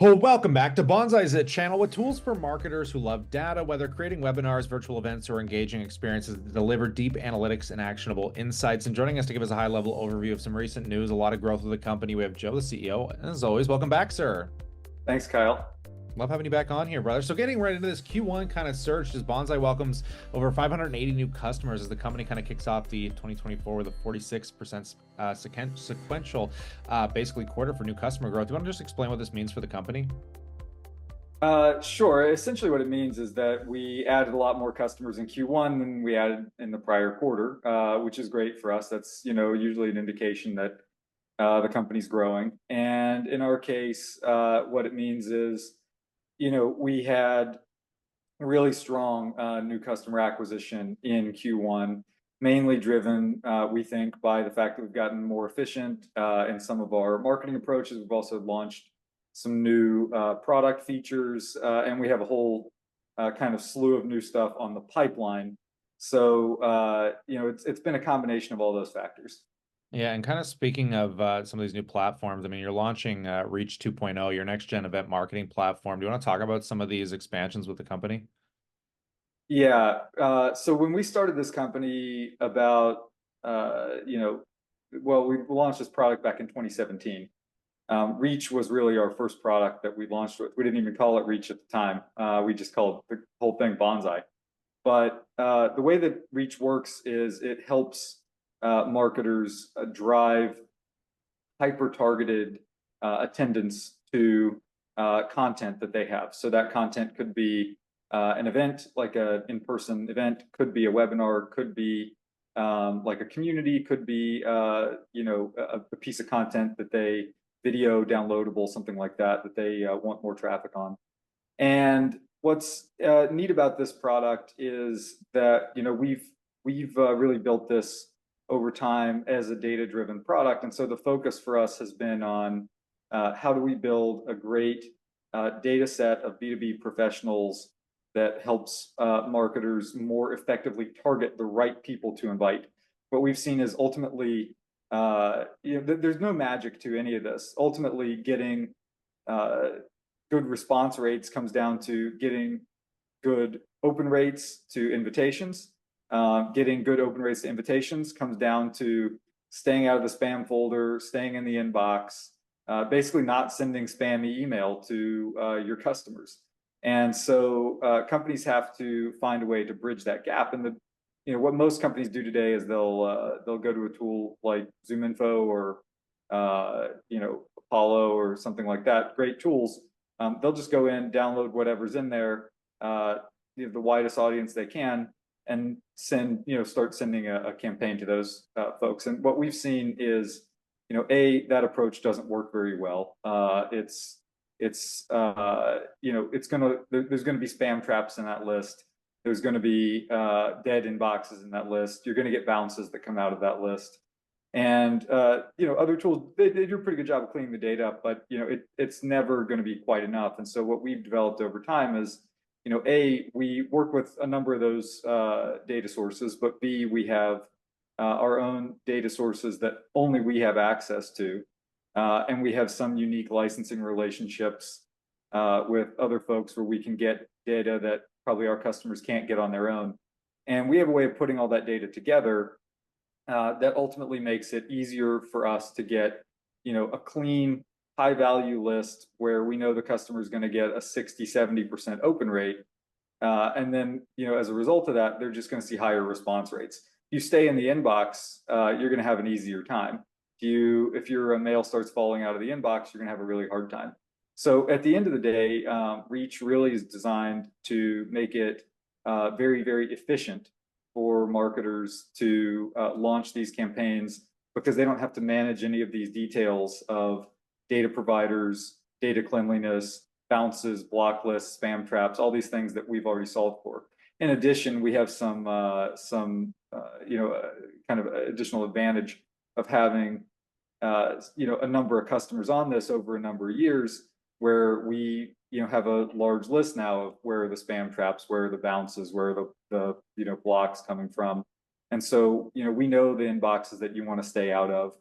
Well, welcome back to Banzai's a channel with tools for marketers who love data, whether creating webinars, virtual events, or engaging experiences that deliver deep analytics and actionable insights. And joining us to give us a high-level overview of some recent news, a lot of growth of the company, we have Joe, the CEO. And as always, welcome back, sir. Thanks, Kyle. Love having you back on here, brother. So getting right into this Q1 kind of surge as Banzai welcomes over 580 new customers as the company kind of kicks off the 2024 with a 46% sequential basically quarter for new customer growth. Do you want to just explain what this means for the company? Sure. Essentially, what it means is that we added a lot more customers in Q1 than we added in the prior quarter, which is great for us. That's, usually an indication that the company's growing. And in our case, what it means is, we had really strong new customer acquisition in Q1, mainly driven, we think, by the fact that we've gotten more efficient in some of our marketing approaches. We've also launched some new product features, and we have a whole kind of slew of new stuff on the pipeline. So, it's been a combination of all those factors. Yeah, and kind of speaking of some of these new platforms, I mean, you're launching Reach 2.0, your next gen event marketing platform. Do you want to talk about some of these expansions with the company? Yeah. So when we started this company about, well, we launched this product back in 2017. Reach was really our first product that we launched with. We didn't even call it Reach at the time. We just called the whole thing Banzai. But the way that Reach works is it helps marketers drive hyper-targeted attendance to content that they have. So that content could be an event, like an in-person event, could be a webinar, could be like a community, could be a piece of content that they video downloadable, something like that, that they want more traffic on. And what's neat about this product is that we've really built this over time as a data-driven product, and so the focus for us has been on how do we build a great data set of B2B professionals that helps marketers more effectively target the right people to invite. What we've seen is ultimately, there's no magic to any of this. Ultimately, getting good response rates comes down to getting good open rates to invitations. Getting good open rates to invitations comes down to staying out of the spam folder, staying in the inbox, basically not sending spammy email to your customers. And so companies have to find a way to bridge that gap. And what most companies do today is they'll go to a tool like ZoomInfo or Apollo or something like that. Great tools. They'll just go in, download whatever's in there, the widest audience they can, and start sending a campaign to those folks. And what we've seen is, that approach doesn't work very well. There's gonna be spam traps in that list. There's gonna be dead inboxes in that list. You're gonna get bounces that come out of that list. And other tools, they do a pretty good job of cleaning the data up, but it's never going to be quite enough. And so what we've developed over time is, we work with a number of those data sources, but B, we have our own data sources that only we have access to. And we have some unique licensing relationships with other folks where we can get data that probably our customers can't get on their own. And we have a way of putting all that data together that ultimately makes it easier for us to get, a clean, high value list where we know the customer is going to get a 60, 70% open rate. And then, as a result of that, they're just going to see higher response rates. If you stay in the inbox, you're going to have an easier time. If your mail starts falling out of the inbox, you're going to have a really hard time. So at the end of the day, Reach really is designed to make it very, very efficient for marketers to launch these campaigns, because they don't have to manage any of these details of data providers, data cleanliness, bounces, block lists, spam traps, all these things that we've already solved for. In addition, we have some kind of additional advantage of having a number of customers on this over a number of years, where we have a large list now of where are the spam traps, where are the bounces, where are the blocks coming from. And so we know the inboxes that you want to stay out of.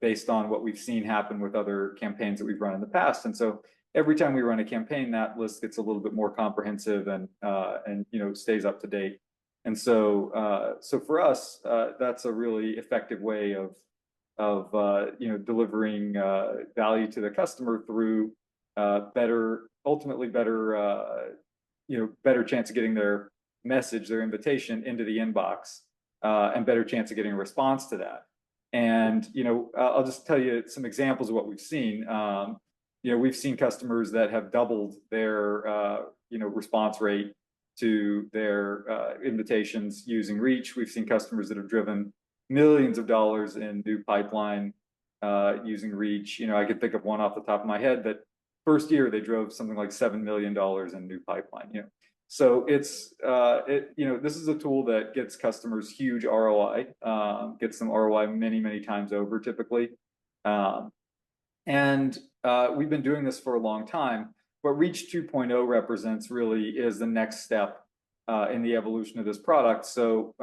based on what we've seen happen with other campaigns that we've run in the past. And so every time we run a campaign, that list gets a little bit more comprehensive and stays up to date. And so so for us, that's a really effective way of delivering value to the customer through ultimately better chance of getting their message, their invitation into the inbox, and better chance of getting a response to that. And I'll just tell you some examples of what we've seen. We've seen customers that have doubled their response rate to their invitations using Reach. We've seen customers that have driven millions of dollars in new pipeline using Reach. I could think of one off the top of my head that first year they drove something like $7 million in new pipeline. So this is a tool that gets customers huge ROI, gets them ROI many times over typically. And we've been doing this for a long time. What Reach 2.0 represents really is the next step in the evolution of this product. So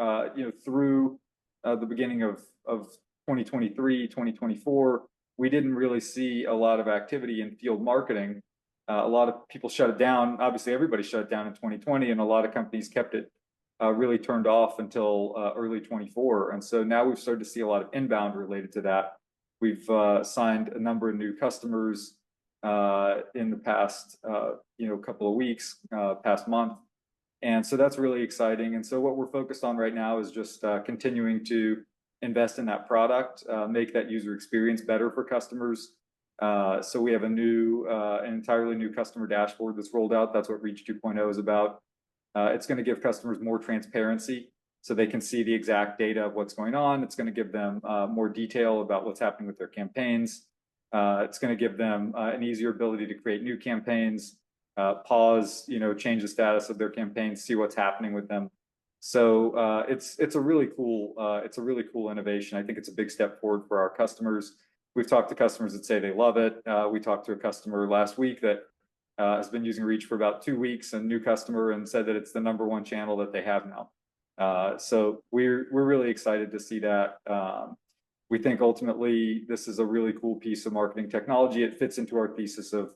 through the beginning of 2023, 2024, we didn't really see a lot of activity in field marketing. A lot of people shut it down. Obviously, everybody shut it down in 2020, and a lot of companies kept it really turned off until early 24. And so now we've started to see a lot of inbound related to that. We've signed a number of new customers in the past couple of weeks, past month. And so that's really exciting. And so what we're focused on right now is just continuing to invest in that product, make that user experience better for customers. So we have an entirely new customer dashboard that's rolled out. That's what Reach 2.0 is about. It's going to give customers more transparency so they can see the exact data of what's going on. It's going to give them more detail about what's happening with their campaigns. It's going to give them an easier ability to create new campaigns, pause, change the status of their campaigns, see what's happening with them. So it's a really cool innovation. I think it's a big step forward for our customers. We've talked to customers that say they love it. We talked to a customer last week that has been using Reach for about 2 weeks, a new customer, and said that it's the #1 channel that they have now. So we're really excited to see that. We think ultimately this is a really cool piece of marketing technology. It fits into our thesis of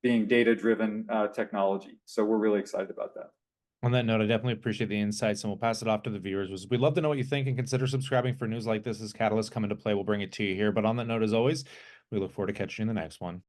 being data-driven technology. So we're really excited about that. On that note, I definitely appreciate the insights, and we'll pass it off to the viewers. We'd love to know what you think, and consider subscribing for news like this as catalysts come into play. We'll bring it to you here. But on that note, as always, we look forward to catching you in the next one.